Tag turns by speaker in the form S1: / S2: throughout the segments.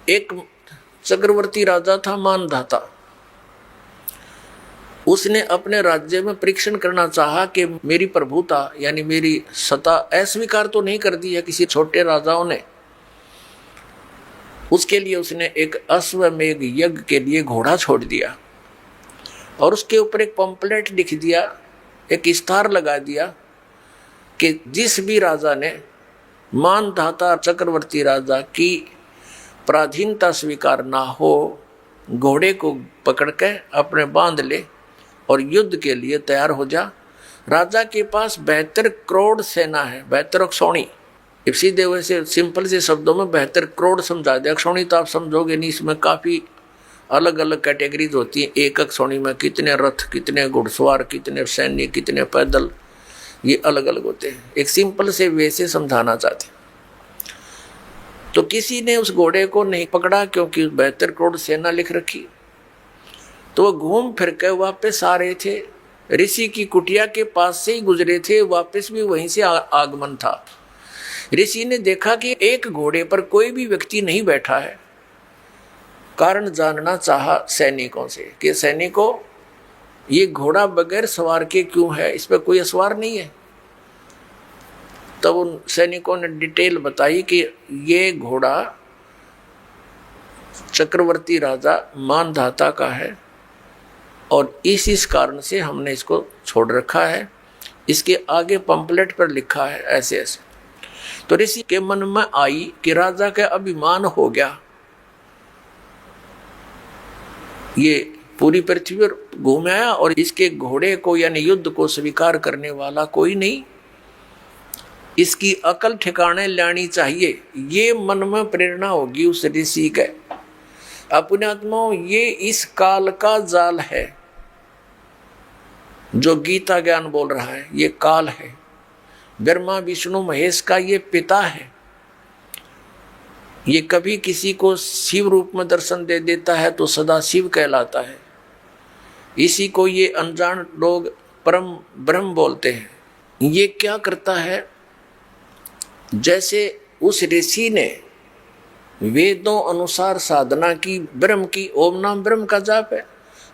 S1: एक चक्रवर्ती राजा था मानधाता। उसने अपने राज्य में परीक्षण करना चाहा कि मेरी प्रभुता यानी मेरी सत्ता अस्वीकार तो नहीं कर दी है किसी छोटे राजाओं ने। उसके लिए उसने एक अश्वमेध यज्ञ के लिए घोड़ा छोड़ दिया और उसके ऊपर एक पंपलेट लिख दिया, एक इस्तार लगा दिया कि जिस भी राजा ने मानधाता चक्रवर्ती राजा की पराधीनता स्वीकार ना हो, घोड़े को पकड़ के अपने बांध ले और युद्ध के लिए तैयार हो जा। राजा के पास 72 करोड़ सेना है, 72 अक्षौणी। सीधे वैसे सिंपल से शब्दों में 72 करोड़ समझा दे। अक्षौणी तो आप समझोगे नहीं, इसमें काफ़ी अलग अलग कैटेगरीज होती हैं। एक अक्षौणी में कितने रथ, कितने घुड़सवार, कितने सैनिक, कितने पैदल, ये अलग अलग होते हैं। एक सिंपल से वे से समझाना चाहते। तो किसी ने उस घोड़े को नहीं पकड़ा क्योंकि 72 करोड़ सेना लिख रखी। तो वो घूम फिर के वापस आ रहे थे, ऋषि की कुटिया के पास से ही गुजरे थे, वापस भी वहीं से आगमन था। ऋषि ने देखा कि एक घोड़े पर कोई भी व्यक्ति नहीं बैठा है। कारण जानना चाहा सैनिकों से कि सैनिकों, ये घोड़ा बगैर सवार के क्यों है, इस पर कोई सवार नहीं है। तब उन सैनिकों ने डिटेल बताई कि ये घोड़ा चक्रवर्ती राजा मानधाता का है और इस कारण से हमने इसको छोड़ रखा है। इसके आगे पंपलेट पर लिखा है ऐसे ऐसे। तो ऋषि के मन में आई कि राजा का अभिमान हो गया, ये पूरी पृथ्वी पर घूम आया और इसके घोड़े को यानी युद्ध को स्वीकार करने वाला कोई नहीं, इसकी अकल ठिकाने लानी चाहिए। ये मन में प्रेरणा होगी उस ऋषि के। अपने आत्माओं, ये इस काल का जाल है जो गीता ज्ञान बोल रहा है। ये काल है, ब्रह्मा विष्णु महेश का ये पिता है। ये कभी किसी को शिव रूप में दर्शन दे देता है तो सदा शिव कहलाता है। इसी को ये अनजान लोग परम ब्रह्म बोलते हैं। ये क्या करता है, जैसे उस ऋषि ने वेदों अनुसार साधना की, ब्रह्म की, ओम नाम ब्रह्म का जाप है,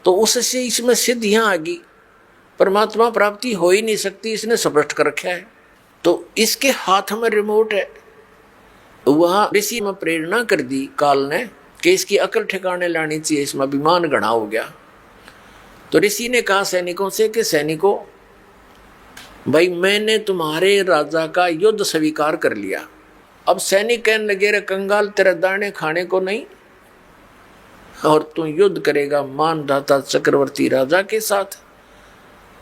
S1: तो उससे इसमें सिद्धियां आ गई। परमात्मा प्राप्ति हो ही नहीं सकती, इसने स्पष्ट कर रखा है। तो इसके हाथ में रिमोट है। वहां ऋषि में प्रेरणा कर दी काल ने कि इसकी अकल ठिकाने लानी चाहिए, इसमें अभिमान गढ़ा हो गया। तो ऋषि ने कहा सैनिकों से कि सैनिकों, भाई मैंने तुम्हारे राजा का युद्ध स्वीकार कर लिया। अब सैनिक कहने लगे, रे कंगाल, तेरे दाने खाने को नहीं और तू युद्ध करेगा मानधाता चक्रवर्ती राजा के साथ?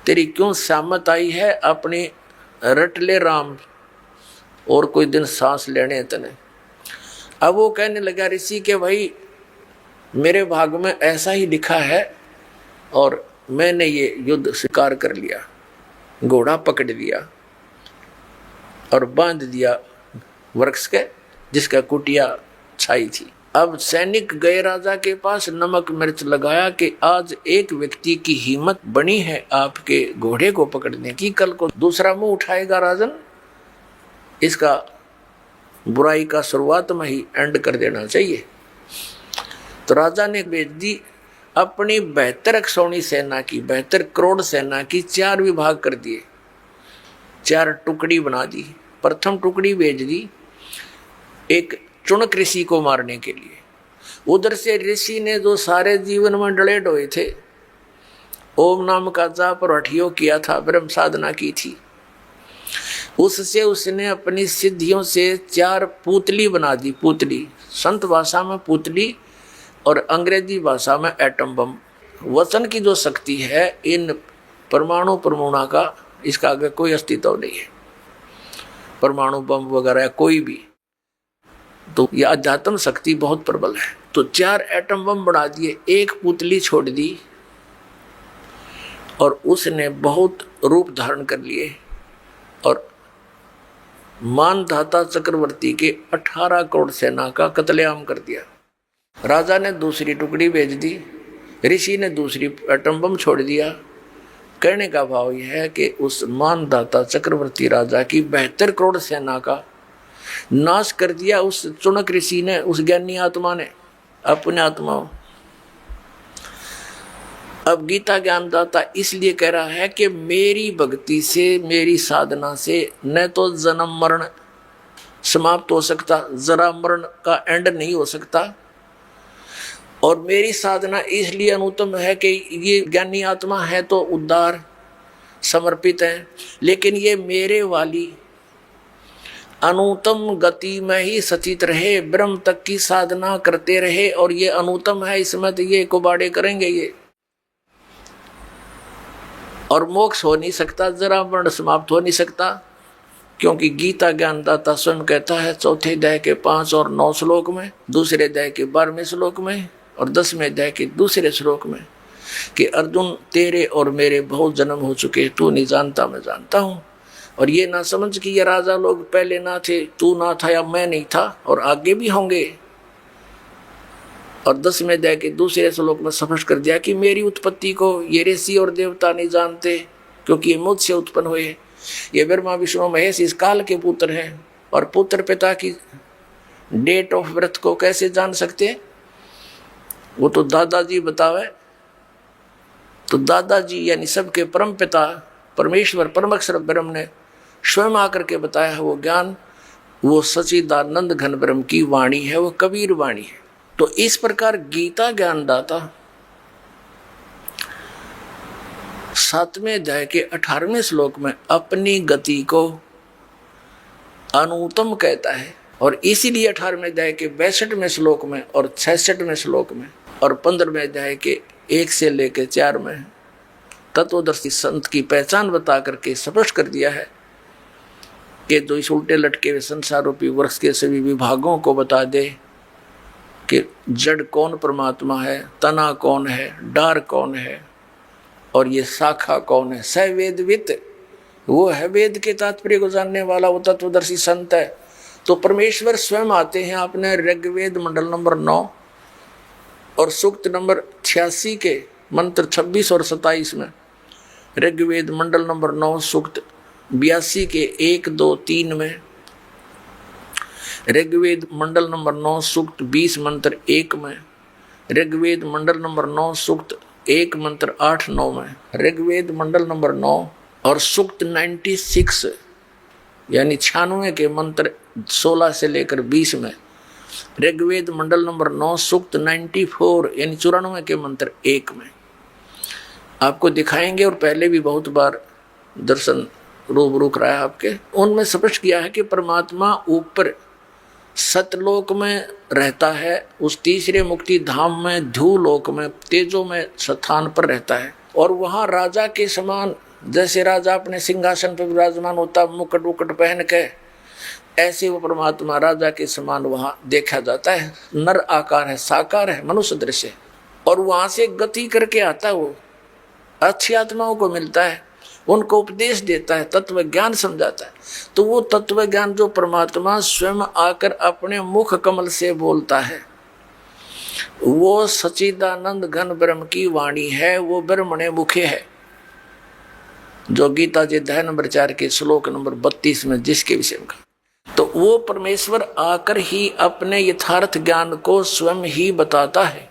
S1: तेरी क्यों सामत आई है? अपनी रट ले राम, और कोई दिन सांस लेने तने। अब वो कहने लगा ऋषि के, भाई मेरे भाग में ऐसा ही लिखा है और मैंने ये युद्ध स्वीकार कर लिया। घोड़ा पकड़ लिया और बांध दिया वृक्ष के जिसका कुटिया छाई थी। अब सैनिक गए राजा के पास, नमक मिर्च लगाया कि आज एक व्यक्ति की हिम्मत बनी है आपके घोड़े को पकड़ने की, कल को दूसरा मुंह उठाएगा राजन, इसका बुराई का शुरुआत में ही एंड कर देना चाहिए। तो राजा ने भेज दी अपनी 72 अक्षौणी सेना की, 72 करोड़ सेना की 4 विभाग कर दिए, 4 टुकड़ी बना दी। प्रथम टुकड़ी भेज दी एक चुनक ऋषि को मारने के लिए। उधर से ऋषि ने जो सारे जीवन में डले डोए थे, ओम नाम का जाप और हठियो किया था, ब्रह्म साधना की थी, उससे उसने अपनी सिद्धियों से 4 पुतली बना दी। पुतली संत भाषा में पुतली और अंग्रेजी भाषा में एटम बम। वचन की जो शक्ति है, इन परमाणु परमाणु का इसका आगे कोई अस्तित्व नहीं है। परमाणु बम वगैरह कोई भी, तो ये अध्यात्म शक्ति बहुत प्रबल है। तो 4 एटम बम बढ़ा दिए, एक पुतली छोड़ दी और उसने बहुत रूप धारण कर लिए और मानधाता चक्रवर्ती के 18 करोड़ सेना का कत्लेआम कर दिया। राजा ने दूसरी टुकड़ी भेज दी, ऋषि ने दूसरी एटम बम छोड़ दिया। कहने का भाव यह है कि उस मानधाता चक्रवर्ती राजा की 72 करोड़ सेना का नाश कर दिया उस चुनक ऋषि ने, उस ज्ञानी आत्मा ने अपने आत्माओं। अब गीता ज्ञानदाता इसलिए कह रहा है कि मेरी भक्ति से, मेरी साधना से न तो जन्म मरण समाप्त हो सकता, जरा मरण का एंड नहीं हो सकता, और मेरी साधना इसलिए अनुत्तम है कि ये ज्ञानी आत्मा है तो उद्धार समर्पित है, लेकिन ये मेरे वाली अनुत्तम गति में ही सचित रहे, ब्रह्म तक की साधना करते रहे, और ये अनुत्तम है, इसमें तो ये कुबाड़े करेंगे ये, और मोक्ष हो नहीं सकता, जरा मरण समाप्त हो नहीं सकता। क्योंकि गीता ज्ञानदाता स्वयं कहता है 4थे अध्याय के 5 और 9 श्लोक में, दूसरे अध्याय के 12वें श्लोक में और 10वें अध्याय के दूसरे श्लोक में कि अर्जुन तेरे और मेरे बहुत जन्म हो चुके, तू नहीं जानता मैं जानता हूँ। और ये ना समझ कि ये राजा लोग पहले ना थे, तू ना था या मैं नहीं था, और आगे भी होंगे। और 10वें अध्याय के दूसरे श्लोक में स्पष्ट कर दिया कि मेरी उत्पत्ति को ये ऋषि और देवता नहीं जानते, क्योंकि ये मुझसे उत्पन्न हुए। ये ब्रह्मा विष्णु महेश इस काल के पुत्र हैं, और पुत्र पिता की डेट ऑफ बर्थ को कैसे जान सकते? वो तो दादाजी बतावे। तो दादाजी यानी सबके परम पिता परमेश्वर परम अक्षर ब्रह्म ने स्वयं आकर के बताया है वो ज्ञान, वो सच्चिदानंद घन ब्रह्म की वाणी है, वो कबीर वाणी है। तो इस प्रकार गीता ज्ञानदाता 7वें अध्याय के 18वें श्लोक में अपनी गति को अनुत्तम कहता है, और इसीलिए 18वें अध्याय के 62वें श्लोक में और 66वें श्लोक में और 15वें अध्याय के 1 से लेकर 4 में तत्वदर्शी संत की पहचान बता करके स्पष्ट कर दिया है कि जो इस उल्टे लटके हुए संसार रूपी वृक्ष के सभी विभागों को बता दे कि जड़ कौन परमात्मा है, तना कौन है, डार कौन है, और ये शाखा कौन है। स वेदवित, वो है वेद के तात्पर्य को जानने वाला, वो तत्वदर्शी संत है। तो परमेश्वर स्वयं आते हैं आपने ऋग्वेद मंडल नंबर 9 और सूक्त नंबर 86 के मंत्र 26 और 27 में, ऋग्वेद मंडल नंबर 9 सूक्त 82 के 1, 2, 3 में, ऋग्वेद मंडल नंबर 9 सूक्त 20 मंत्र 1 में, ऋग्वेद मंडल नंबर 9 सूक्त 1 मंत्र 8, 9 में, ऋग्वेद मंडल नंबर 9 और सूक्त 96 यानी 96 के मंत्र 16 से लेकर 20 में, ऋग्वेद मंडल नंबर 9 सूक्त 94 यानी 94 के मंत्र 1 में आपको दिखाएंगे, और पहले भी बहुत बार दर्शन रूबरू कराया आपके। उनमें स्पष्ट किया है कि परमात्मा ऊपर सतलोक में रहता है, उस तीसरे मुक्ति धाम में ध्रुवलोक में तेजो में स्थान पर रहता है, और वहाँ राजा के समान, जैसे राजा अपने सिंहासन पर विराजमान होता मुकुट वुकुट पहन के, ऐसे वो परमात्मा राजा के समान वहाँ देखा जाता है। नर आकार है, साकार है, मनुष्य दृश्य, और वहाँ से गति करके आता है, वो अच्छी आत्माओं को मिलता है, उनको उपदेश देता है, तत्व ज्ञान समझाता है। तो वो तत्व ज्ञान जो परमात्मा स्वयं आकर अपने मुख कमल से बोलता है, वो सच्चिदानंद घन ब्रह्म की वाणी है, वो ब्रह्मणे मुखे है, जो गीता जी अध्याय नंबर 4 के श्लोक नंबर 32 में जिसके विषय में कहा। तो वो परमेश्वर आकर ही अपने यथार्थ ज्ञान को स्वयं ही बताता है।